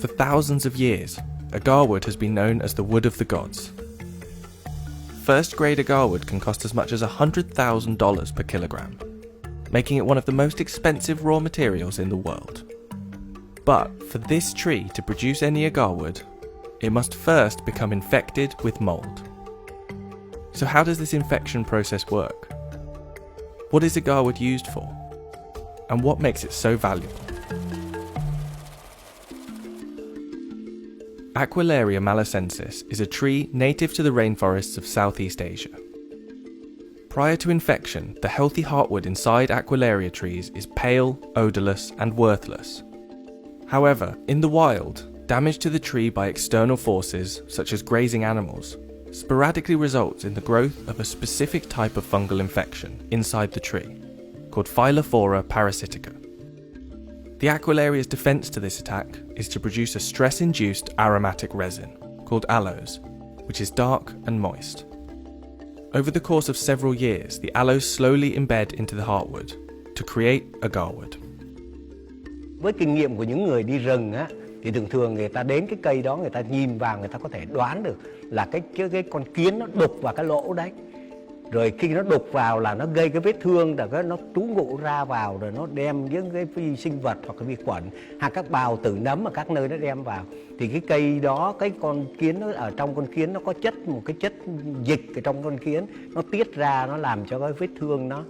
For thousands of years, agarwood has been known as the wood of the gods. First-grade agarwood can cost as much as $100,000 per kilogram, making it one of the most expensive raw materials in the world. But for this tree to produce any agarwood, it must first become infected with mold. So how does this infection process work? What is agarwood used for? And what makes it so valuable? Aquilaria malacensis is a tree native to the rainforests of Southeast Asia. Prior to infection, the healthy heartwood inside Aquilaria trees is pale, odourless, and worthless. However, in the wild, damage to the tree by external forces, such as grazing animals, sporadically results in the growth of a specific type of fungal infection inside the tree, called Phylophthora parasitica. The Aquilaria's defense to this attack is to produce a stress-induced aromatic resin, called aloes, which is dark and moist. Over the course of several years, the aloes slowly embed into the heartwood to create agarwood. Với kinh nghiệm của những người đi rừng á, thì thường người ta đến cái cây đó, người ta nhìn vào, người ta có thể đoán được là cái con kiến nó đục vào cái lỗ đấy. Rồi khi nó đục vào là nó gây cái vết thương, rồi nó trú ngụ ra vào, rồi nó đem những cái vi sinh vật hoặc là vi khuẩn hoặc các bào tử nấm ở các nơi nó đem vào. Thì cái cây đó, cái con kiến nó ở trong con kiến nó có một cái chất dịch ở trong con kiến, nó tiết ra, nó làm cho cái vết thương nó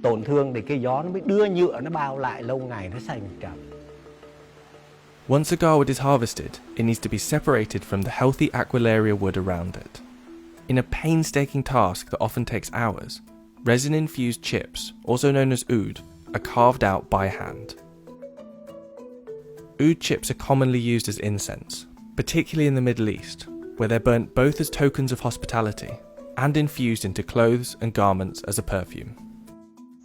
tổn thương, thì cái gió nó mới đưa nhựa nó bao lại, lâu ngày nó thành trầm. Once agarwood is harvested, it needs to be separated from the healthy Aquilaria wood around it. In a painstaking task that often takes hours, resin-infused chips, also known as oud, are carved out by hand. Oud chips are commonly used as incense, particularly in the Middle East, where they're burnt both as tokens of hospitality and infused into clothes and garments as a perfume.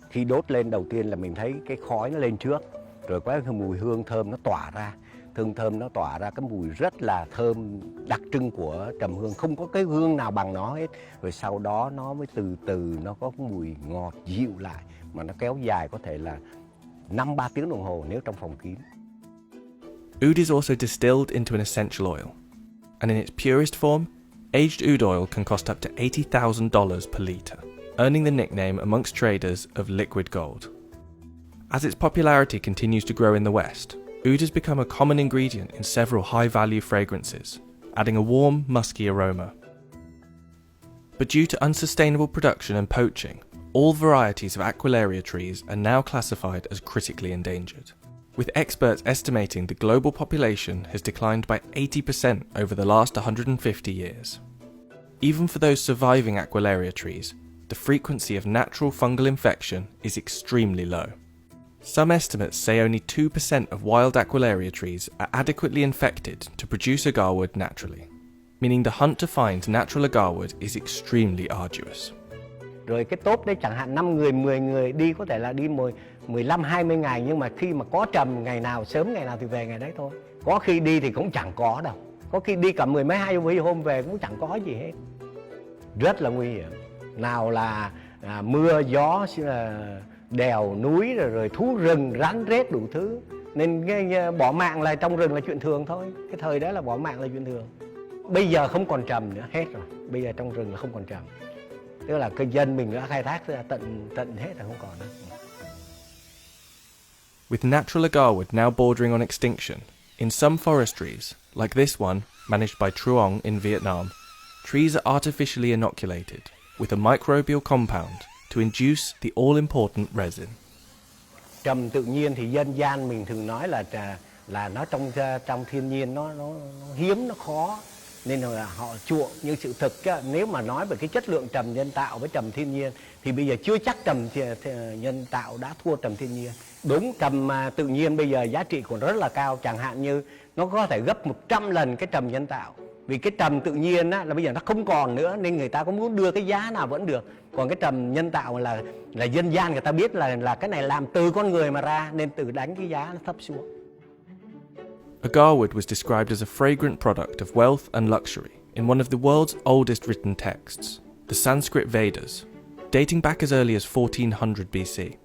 Khi đốt lên đầu tiên là mình thấy cái khói nó lên trước, rồi có cái mùi hương thơm nó tỏa ra. Thơm nó tỏa ra cái mùi rất là thơm đặc trưng của trầm hương, không có cái hương nào bằng nó hết. Rồi sau đó nó mới từ từ nó có cái mùi ngọt dịu lại, mà nó kéo dài có thể là 5-3 tiếng đồng hồ nếu trong phòng kín. Oud is also distilled into an essential oil, and in its purest form, aged oud oil can cost up to $80,000 per litre, earning the nickname amongst traders of liquid gold. As its popularity continues to grow in the West, oud has become a common ingredient in several high-value fragrances, adding a warm, musky aroma. But due to unsustainable production and poaching, all varieties of Aquilaria trees are now classified as critically endangered, with experts estimating the global population has declined by 80% over the last 150 years. Even for those surviving Aquilaria trees, the frequency of natural fungal infection is extremely low. Some estimates say only 2% of wild Aquilaria trees are adequately infected to produce agarwood naturally, meaning the hunt to find natural agarwood is extremely arduous. Rồi cái tốp đấy chẳng hạn 5 người, 10 người đi có thể là đi 15-20 ngày, nhưng mà khi mà có trầm ngày nào, sớm ngày nào thì về ngày đấy thôi. Có khi đi thì cũng chẳng có đâu. Có khi đi cả 10 mấy 20 hôm về cũng chẳng có gì hết. Rất là nguy hiểm. Nào là mưa, gió, đèo, núi, rồi thú rừng, rắn rết đủ thứ. Nên bỏ mạng là trong rừng là chuyện thường thôi. Cái thời đó là bỏ mạng là chuyện thường. Bây giờ không còn trầm nữa, hết rồi. Bây giờ trong rừng là không còn trầm. Tức là cái dân mình đã khai thác tận hết là không còn nữa. With natural agarwood now bordering on extinction, in some forestries, like this one managed by Truong in Vietnam, trees are artificially inoculated with a microbial compound to induce the all-important resin. Trầm tự nhiên thì dân gian mình thường nói là nó trong thiên nhiên nó hiếm, nó khó, nên là họ chuộng. Nhưng sự thực nếu mà nói về cái chất lượng trầm nhân tạo với trầm thiên nhiên thì bây giờ chưa chắc trầm nhân tạo đã thua trầm thiên nhiên. Đúng, trầm tự nhiên bây giờ giá trị còn rất là cao, chẳng hạn như nó có thể gấp 100 lần cái trầm nhân tạo. Vì cái trầm tự nhiên là bây giờ nó không còn nữa, nên người ta có muốn đưa cái giá nào vẫn được. Còn cái trầm nhân tạo là dân gian người ta biết là cái này làm từ con người mà ra, nên tự đánh cái giá nó thấp xuống. Agarwood was described as a fragrant product of wealth and luxury in one of the world's oldest written texts, the Sanskrit Vedas, dating back as early as 1400 BC.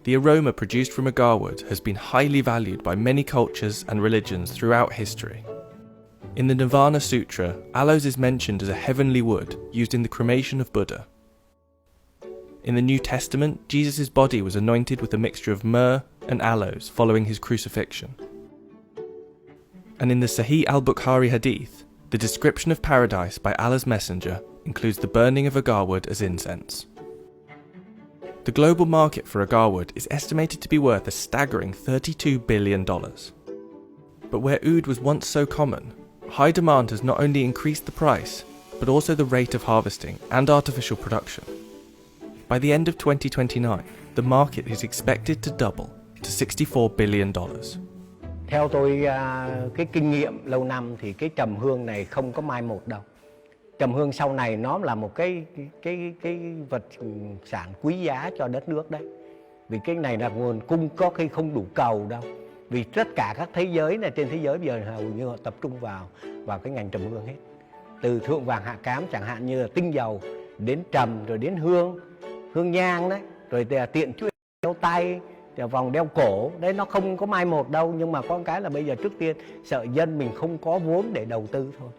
The aroma produced from agarwood has been highly valued by many cultures and religions throughout history. In the Nirvana Sutra, aloes is mentioned as a heavenly wood used in the cremation of Buddha. In the New Testament, Jesus' body was anointed with a mixture of myrrh and aloes following his crucifixion. And in the Sahih al-Bukhari hadith, the description of paradise by Allah's messenger includes the burning of agarwood as incense. The global market for agarwood is estimated to be worth a staggering $32 billion. But where oud was once so common, high demand has not only increased the price, but also the rate of harvesting and artificial production. By the end of 2029, the market is expected to double to $64 billion. Theo tôi cái kinh nghiệm lâu năm thì cái trầm hương này không có mai một đâu. Trầm hương sau này nó là một cái vật sản quý giá cho đất nước đấy. Vì cái này là nguồn cung có khi không đủ cầu đâu. Vì tất cả các thế giới này trên thế giới bây giờ hầu như họ tập trung vào cái ngành trầm hương hết. Từ thượng vàng hạ cám chẳng hạn như là tinh dầu đến trầm rồi đến hương nhang đấy, rồi tiện chuỗi đeo tay, vòng đeo cổ đấy, nó không có mai một đâu. Nhưng mà có cái là bây giờ trước tiên sợ dân mình không có vốn để đầu tư thôi.